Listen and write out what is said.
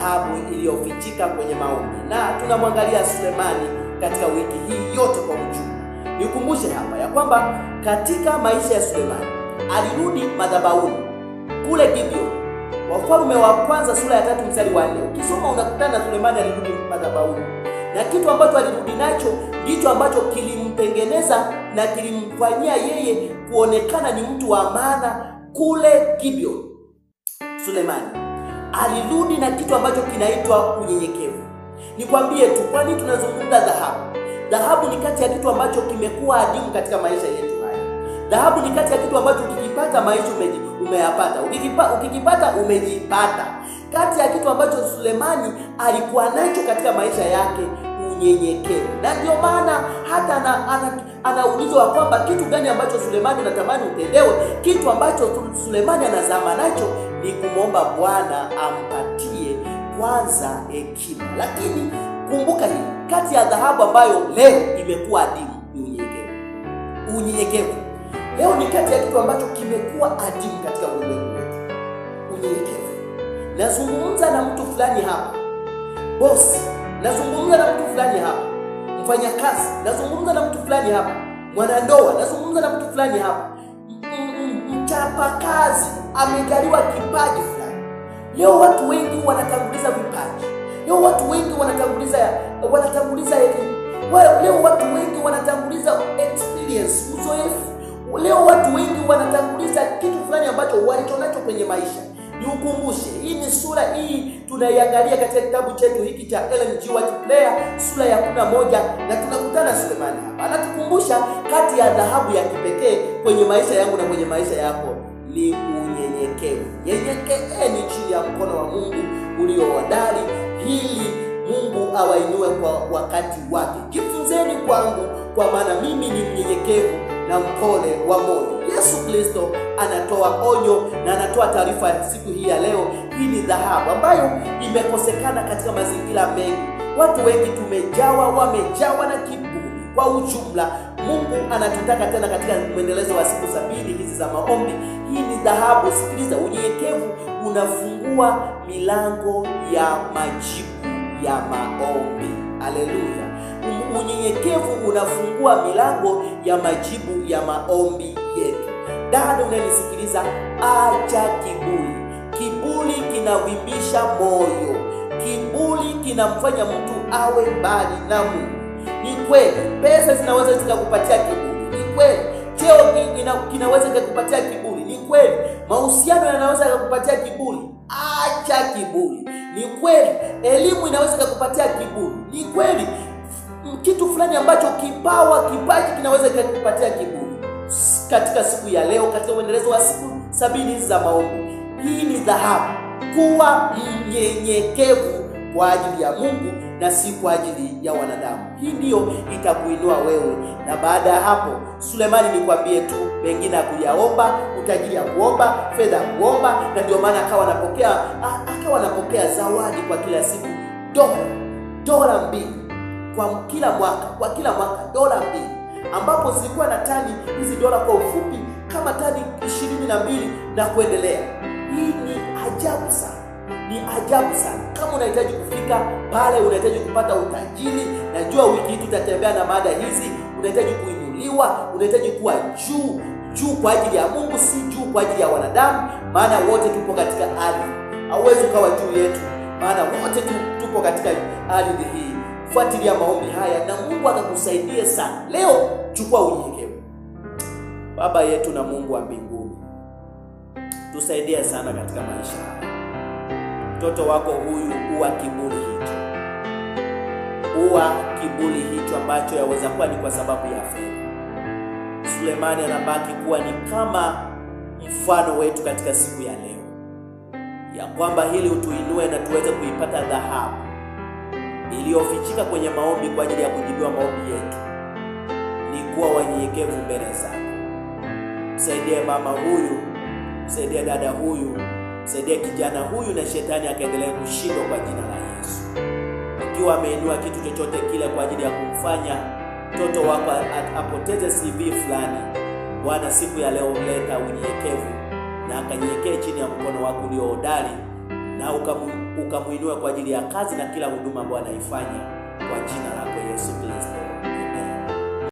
dhahabu iliyofichika kwenye maombi, na tunamwangalia Sulemani katika wiki hii yote kwa ujumla. Nikumbushe hapa ya kwamba katika maisha ya Sulemani alirudi madhabahuni kule Gibeon. Wafalme wa kwanza sura ya 3 mstari wa 4. Ukisoma unakutana na Sulemani alirudi madhabahuni, na kitu ambacho alirudi nacho ndicho ambacho kilimtengeneza na kilimfanyia yeye kuonekana ni mtu wa maana kule Gibeon. Sulemani alirudi na kitu ambacho kinaitwa unyenyekevu. Nikwambie tu, kwa nini tunazungumza dhahabu? Dhahabu ni kati ya kitu ambacho kimekuwa adimu katika maisha yetu haya. Dhahabu ni kati ya kitu ambacho ukikipata maisha umeyapata. Ukikipata umejipata. Kati ya kitu ambacho Sulemani alikuwa nacho katika maisha yake, unyenyekevu. Na ndio maana hata anaulizwa kwamba kitu gani ambacho Sulemani anatamani utendewe. Kitu ambacho Sulemani anazama nacho ni kumwomba Bwana ampatie kwanza hekima. Lakini kumbuka hii, kati ya dhahabu ambayo leo imekuwa adimu ni unyenyekevu. Unyenyekevu leo ni kati ya kitu ambacho kimekuwa adimu katika ulimwengu wetu. Unyenyekevu. Nazungumza na mtu fulani hapa, bosi, nazungumza na mtu fulani hapa, mfanyakazi, nazungumza na mtu fulani hapa, mwanandoa, nazungumza na mtu fulani hapa, mchapakazi, amejaliwa kipaji fulani. Leo watu wengi wanatanguliza vipaji. Leo watu wengi wanatanguliza elimu. Leo watu wengi wanatanguliza experience, uzoefu. Leo watu wengi wanatanguliza kitu fulani ambacho walichonacho kwenye maisha. Niukumbushe, hii ni sura hii tunaiangalia katika kitabu chetu hiki cha Ellen G. White Player, sura ya 11, na tunakutana Sulemani hapa. Anatukumbusha kati ya dhahabu ya kipekee kwenye maisha yangu na kwenye maisha yako ni unyenyekevu. Nyenyekeeni chini ya mkono wa Mungu ulio hodari, ili Mungu awainue kwa wakati wake. Jifunzeni kwangu, kwa maana mimi ni mnyenyekevu na mpole wa moyo. Yesu Kristo anatoa onyo na anatoa taarifa ya siku hii ya leo. Hii ni dhahabu ambayo imekosekana katika mazingira mengi. Watu wengi wamejawa na kiburi. Kwa ujumla, Mungu anatutaka tena katika mwendelezo wa siku 70 hizi za maombi. Hii ni dhahabu. Sikiliza, unyenyekevu unafungua milango ya majibu ya maombi. Haleluya. Unyenyekevu unafungua milango ya majibu ya maombi yetu. Dada unanisikiliza, acha kiburi. Kiburi kinavimbisha moyo. Kiburi kinamfanya mtu awe mbali na Mungu. Ni kweli pesa zinaweza zikakupatia kiburi. Ni kweli cheo kinaweza kukupatia kiburi. Ni kweli mahusiano yanaweza kukupatia kiburi. Acha kiburi. Ni kweli elimu inaweza kukupatia kiburi. Ni kweli kitu fulani ambacho kipaji kinaweza kukupatia kiburi. Katika siku ya leo, katika uendelezo wa siku 70 za maombi, hii ni dhahabu. Kuwa mnyenyekevu kwa ajili ya Mungu na si kwa ajili ya wanadamu. Hii ndiyo itakuinua wewe. Na baada ya hapo, Sulemani, nikwambie tu, mengine hakuyaomba, utajiri ya kuomba, fedha ya kuomba, na ndio maana akawa anapokea zawadi kwa kila siku, dola 2 kwa kila mwaka dola 2, ambapo zilikuwa na tani hizi dola kwa ufupi kama tani 22 na kuendelea. Hii ni ajabu sana. Ni ajabu sana. Kama unahitaji kufika pale, unahitaji kupata utajiri, najua wiki hii tutatembea na mada hizi. Unahitaji kuinuliwa, unahitaji kuwa juu kwa ajili ya Mungu, si juu kwa ajili ya wanadamu, maana wote tupo katika ardhi. Hauwezi ukawa juu yetu, maana wote tupo katika ardhi hii. Fuatilia maombi haya na Mungu atakusaidia sana. Leo chukua unyenyekevu. Baba yetu na Mungu wa mbinguni, tusaidie sana katika maisha haya. Mtoto wako huyu uwa kiburi hicho ambacho yaweza kuwa ni kwa sababu ya fedha. Sulemani anabaki kuwa ni kama mfano wetu katika siku ya leo, ya kwamba hili utuinue na tuweze kuipata dhahabu iliyofichika kwenye maombi kwa ajili ya kujibiwa maombi yetu, ni kuwa wanyenyekevu mbele zako. Msaidie mama huyu, msaidie dada huyu, msaidie kijana huyu, na shetani akaendelea kushindwa kwa jina la Yesu. Ikiwa ameinua kitu chochote kile kwa ajili ya kumfanya mtoto wako apoteze CV fulani, Bwana, siku ya leo leta unyenyekevu na akanyenyekee chini ya mkono wako ulio hodari, ukamuinua kwa ajili ya kazi na kila huduma ambayo anaifanya kwa jina lako Yesu Kristo.